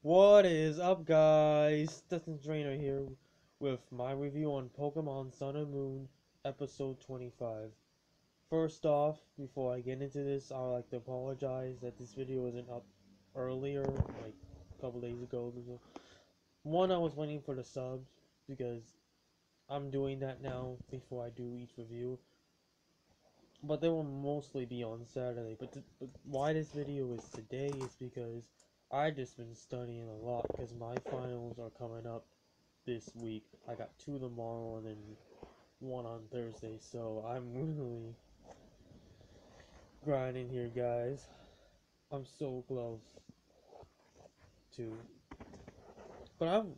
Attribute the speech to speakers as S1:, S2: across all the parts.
S1: What is up, guys? Dustin Trainer here with my review on Pokemon Sun and Moon, episode 25. First off, before I get into this, I would like to apologize that this video wasn't up earlier, like a couple days ago. One, I was waiting for the subs, because I'm doing that now before I do each review. But they will mostly be on Saturday. But why this video is today is because I just been studying a lot because my finals are coming up this week. I got 2 tomorrow and then 1 on Thursday, so I'm really grinding here, guys. I'm so close to, but I'm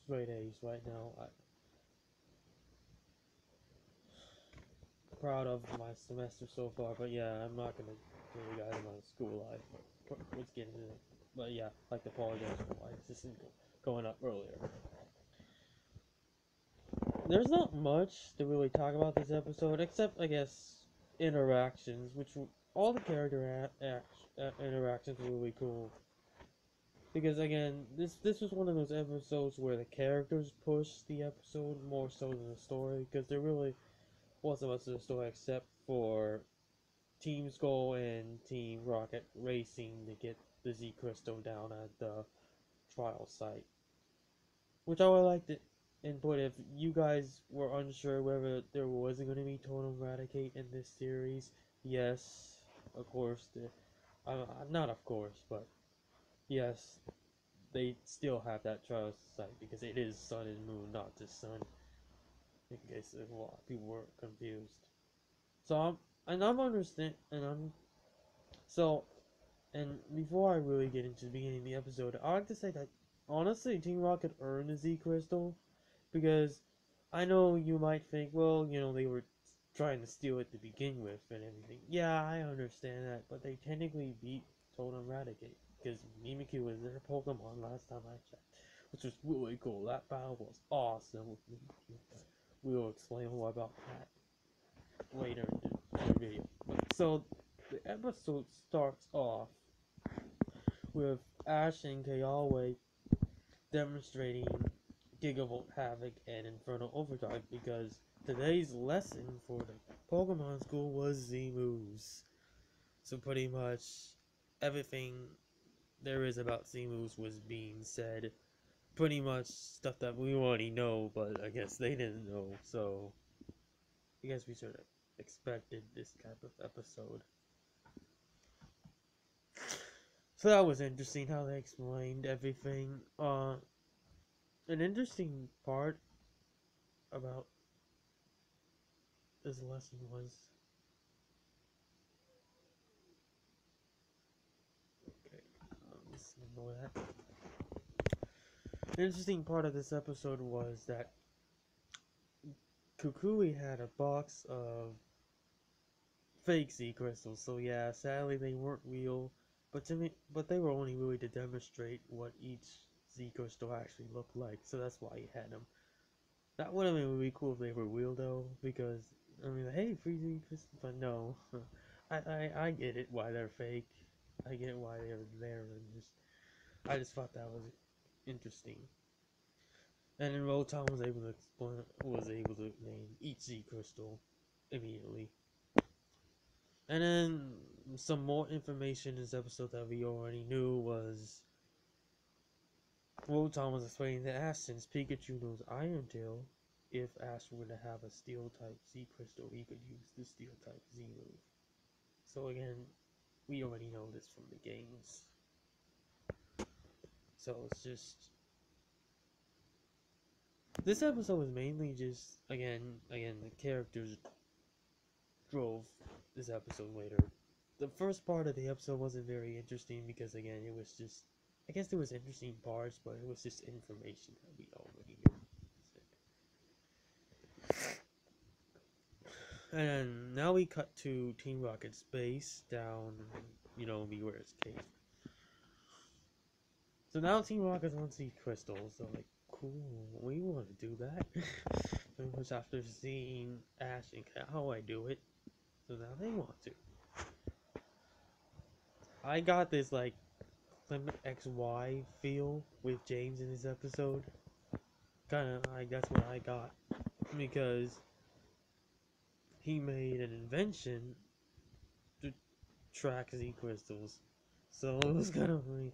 S1: straight A's right now. I'm proud of my semester so far, but yeah, I'm not gonna tell you guys about school life. But let's get into it. But yeah, I'd like to apologize for why this isn't going up earlier. There's not much to really talk about this episode, except, I guess, interactions, which all the character interactions were really cool. Because, again, this was one of those episodes where the characters push the episode more so than the story, because there really wasn't much of the story except for Team Skull and Team Rocket racing to get the Z Crystal down at the trial site. Which I would like to input if you guys were unsure whether there wasn't going to be Totem Eradicate in this series. Yes, of course. Not of course, but yes, they still have that trial site because it is Sun and Moon, not just Sun. In case a lot of people were confused. So I'm understand, and I'm so, and before I really get into the beginning of the episode, I like to say that honestly, Team Rocket earned the Z Crystal. Because I know you might think, well, they were trying to steal it to begin with and everything. Yeah, I understand that, but they technically beat Totem Eradicate because Mimikyu was their Pokemon last time I checked, which was really cool. That battle was awesome with Mimikyu. We will explain more about that later in the video. So, the episode starts off with Ash and Kayawe demonstrating Gigavolt Havoc and Infernal Overdrive because today's lesson for the Pokemon school was Z moves. So pretty much everything there is about Z moves was being said. Pretty much stuff that we already know, but I guess they didn't know. So I guess we should have expected this type of episode. So that was interesting how they explained everything. An interesting part about this lesson was just ignore that. The interesting part of this episode was that Kukui had a box of fake Z crystals. So yeah, sadly they weren't real, but they were only really to demonstrate what each Z crystal actually looked like. So that's why he had them. That would have been really cool if they were real though, because I mean, hey, free Z crystals, but no. I get it why they're fake. I get why they're there, and I just thought that was interesting. And then Rotom was able to name each Z crystal immediately. And then some more information in this episode that we already knew was Rotom was explaining to Ash since Pikachu knows Iron Tail, if Ash were to have a Steel type Z crystal, he could use the Steel type Z move. So again, we already know this from the games. So it's just this episode was mainly just again the characters drove this episode later. The first part of the episode wasn't very interesting because again it was just I guess there was interesting parts, but it was just information that we already knew. And now we cut to Team Rocket's base down, Beware's cave. So now Team Rocket's on Sea Crystals, so like, cool, we want to do that. Pretty much after seeing Ash and how I do it, so now they want to. I got this, like, Clement XY feel with James in this episode. Kinda, like, that's what I got. Because he made an invention to track Z crystals. So it was kind of funny.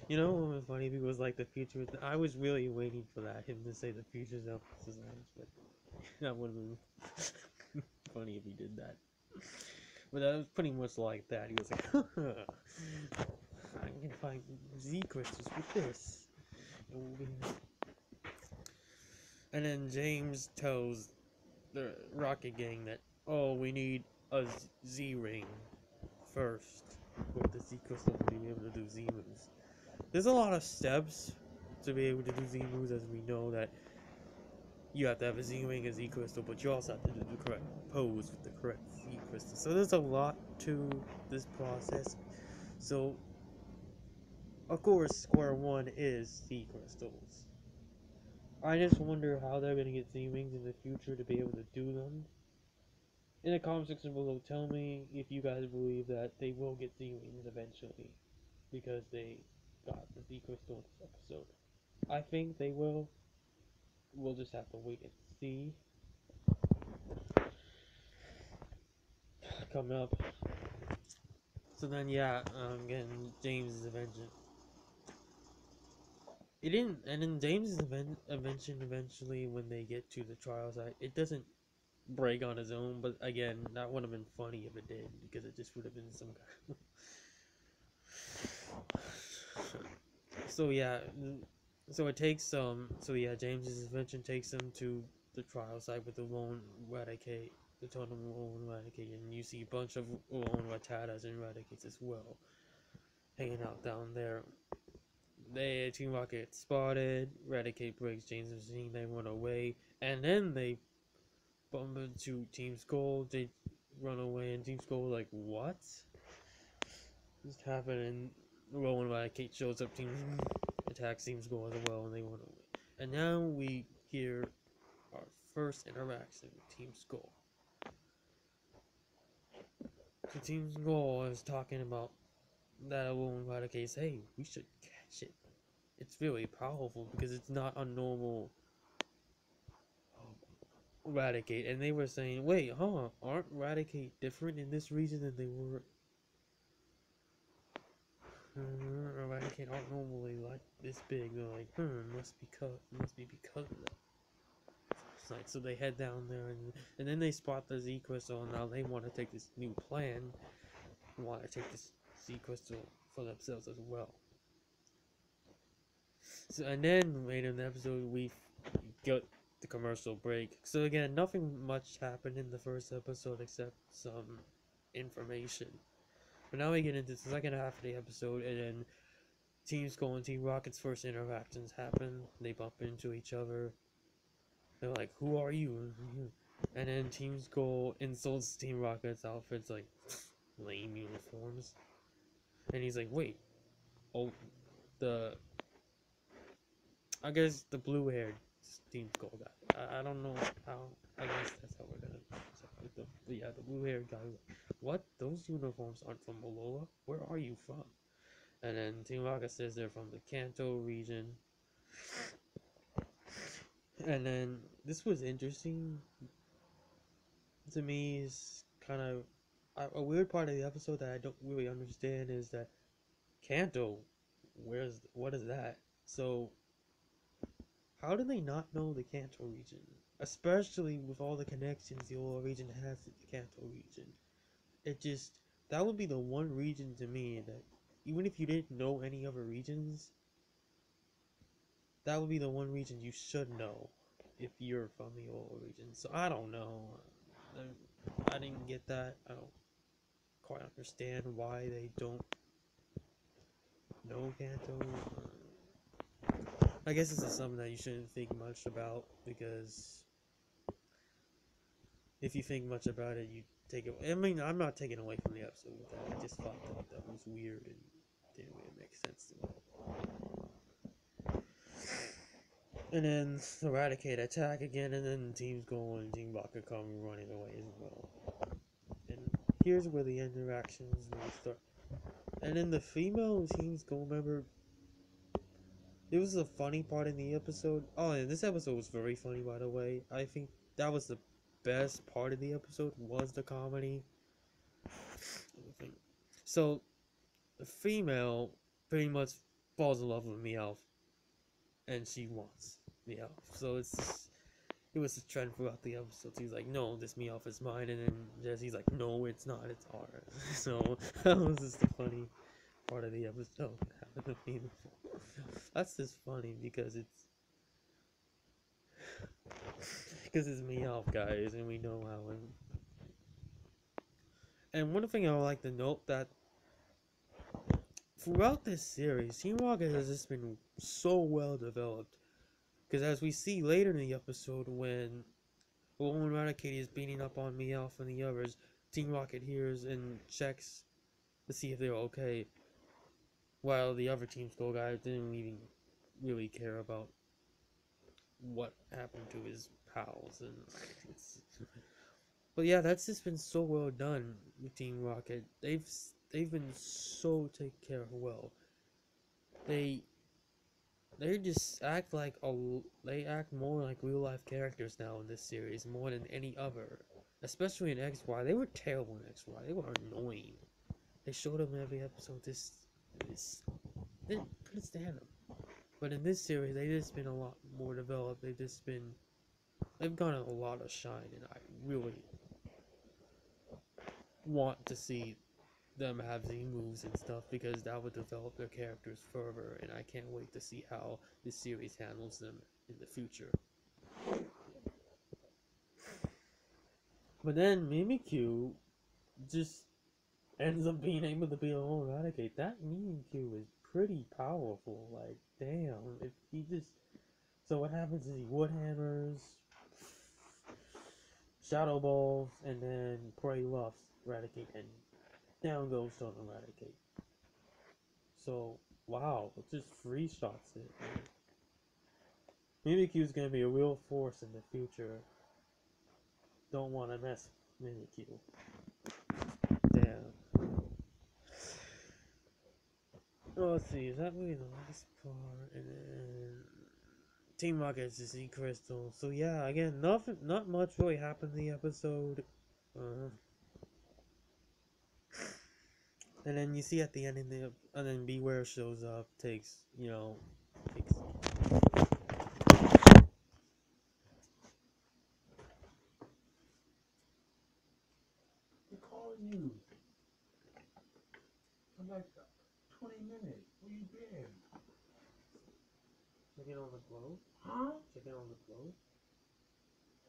S1: You know what was funny? Because like the future, I was really waiting for that, him to say the future's emphasis, but that would have been funny if he did that. But that was pretty much like that. He was like, I can find Z crystals with this. And then James tells the Rocket Gang that, oh, we need a Z ring first with the Z crystal to be able to do Z moves. There's a lot of steps to be able to do Z moves, as we know that you have to have a Z ring, a Z crystal, but you also have to do the correct pose with the correct Z crystal. So there's a lot to this process. So, of course, square one is Z crystals. I just wonder how they're going to get Z rings in the future to be able to do them. In the comment section below, tell me if you guys believe that they will get Z rings eventually, because they got the Z crystal in this episode. I think they will. We'll just have to wait and see. Coming up. So then, yeah, again, James' invention. It didn't, and then James' invention eventually, when they get to the trial site, it doesn't break on his own, but again, that would have been funny if it did, because it just would have been some kind of... So yeah, so it takes so yeah, James's invention takes him to the trial site with the lone Raticate, the totem lone Raticate, and you see a bunch of lone Rattatas and Raticates as well, hanging out down there. Team Rocket gets spotted, Raticate breaks James' machine, they run away, and then they bump into Team Skull, they run away, and Team Skull like, what? Just happened, and Rowan Raticate shows up, Team attacks Team Skull as well, and they run away. And now we hear our first interaction with Team Skull. So Team Skull is talking about that Rowan Raticate says, hey, we should catch it. It's really powerful because it's not a normal Raticate. And they were saying, wait, aren't Raticate different in this region than they were? Raticate aren't normally like this big. They're like, must be because of that. Like, so they head down there, and then they spot the Z crystal, and now they want to take this new plan, want to take this Z crystal for themselves as well. So, and then later in the episode, we get the commercial break. So again, nothing much happened in the first episode except some information. But now we get into the second half of the episode, and then Team Skull and Team Rocket's first interactions happen. They bump into each other. They're like, who are you? And then Team Skull insults Team Rocket's outfits, like, lame uniforms. And he's like, wait, oh, I guess the blue-haired Team Skull guy. I don't know how, I guess that's how we're gonna, yeah, the blue-haired guy was like, what? Those uniforms aren't from Alola? Where are you from? And then Team Rocket says they're from the Kanto region. And then this was interesting to me. Is kind of a weird part of the episode that I don't really understand is that Kanto, what is that? So how do they not know the Kanto region, especially with all the connections the Alola region has to the Kanto region? It just, that would be the one region to me that even if you didn't know any other regions, that would be the one region you should know if you're from the Alola region. So I don't know. I didn't get that. I don't quite understand why they don't know Kanto. I guess this is something that you shouldn't think much about, because if you think much about it, you take it. I mean, I'm not taking away from the episode with that. I just thought that was weird and didn't really make sense to me. And then Eradicate attack again, and then Team Skull and Team Rocket come running away as well. And here's where the interactions really start. And then the female team's gold member. It was a funny part in the episode. Oh, and this episode was very funny, by the way. I think that was the best part of the episode, was the comedy. So, the female pretty much falls in love with Meowth, and she wants Meowth. So it was a trend throughout the episode. He's like, no, this Meowth is mine, and then Jesse's like, no, it's not, it's ours. So that was just the funny part of the episode. Having a female. That's just funny because it's Meowth, guys, and we know how. And one thing I would like to note that throughout this series, Team Rocket has just been so well developed. Because as we see later in the episode, when Raticate is beating up on Meowth and the others, Team Rocket hears and checks to see if they're okay, while the other Team Skull guy didn't even really care about what happened to his pals. And but yeah, that's just been so well done with Team Rocket. They've been so taken care of well. They just act like they act more like real life characters now in this series, more than any other. Especially in XY, they were terrible in XY. They were annoying. They showed them every episode. They couldn't stand them. But in this series, they've just been a lot more developed. They've gotten a lot of shine, and I really want to see them have Z moves and stuff, because that would develop their characters further, and I can't wait to see how this series handles them in the future. But then Mimikyu just ends up being able to be a whole Eradicate. That Mimikyu is pretty powerful. Like, damn, if he just... So what happens is he wood hammers, shadow balls, and then Prey Luffs Eradicate, and down goes Stone Eradicate. So, wow, it just free shots it. Mimikyu's gonna be a real force in the future. Don't want to mess with Mimikyu. Damn. Oh, let's see, is that really the last part? And then Team Rocket's to see Crystal. So yeah, again, not much really happened in the episode. And then you see at the end and then Beware shows up, takes.
S2: They're calling you. I'm like 20 minutes. Where you been?
S1: Checking on the clothes?
S2: Huh?
S1: Checking on the clothes?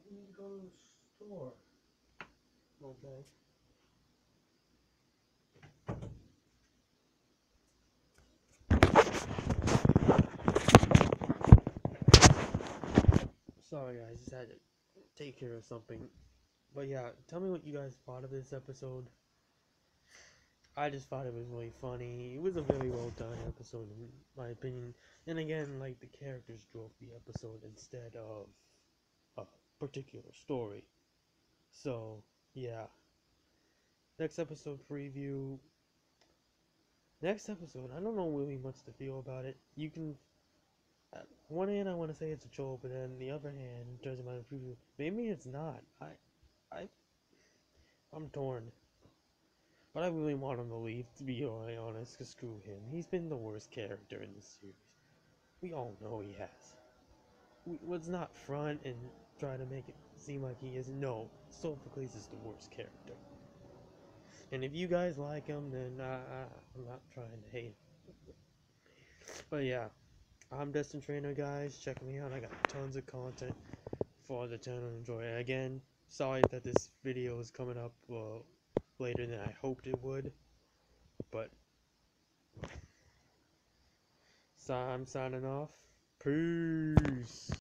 S2: We need to go to the store.
S1: Okay. Sorry guys, just had to take care of something. But yeah, tell me what you guys thought of this episode. I just thought it was really funny. It was a really well done episode in my opinion. And again, like, the characters drove the episode instead of a particular story. So, yeah. Next episode preview. Next episode, I don't know really much to feel about it. You can... On one hand, I want to say it's a troll, but then the other hand, in terms of my preview, maybe it's not. I'm torn. But I really want him to leave, to be really honest, because screw him. He's been the worst character in this series. We all know he has. Let's not front and try to make it seem like he is. No, Sophocles is the worst character. And if you guys like him, then I'm not trying to hate him. But yeah, I'm Destin Trainer, guys. Check me out. I got tons of content for the channel to enjoy. And again, sorry that this video is coming up later than I hoped it would. But so I'm signing off. Peace.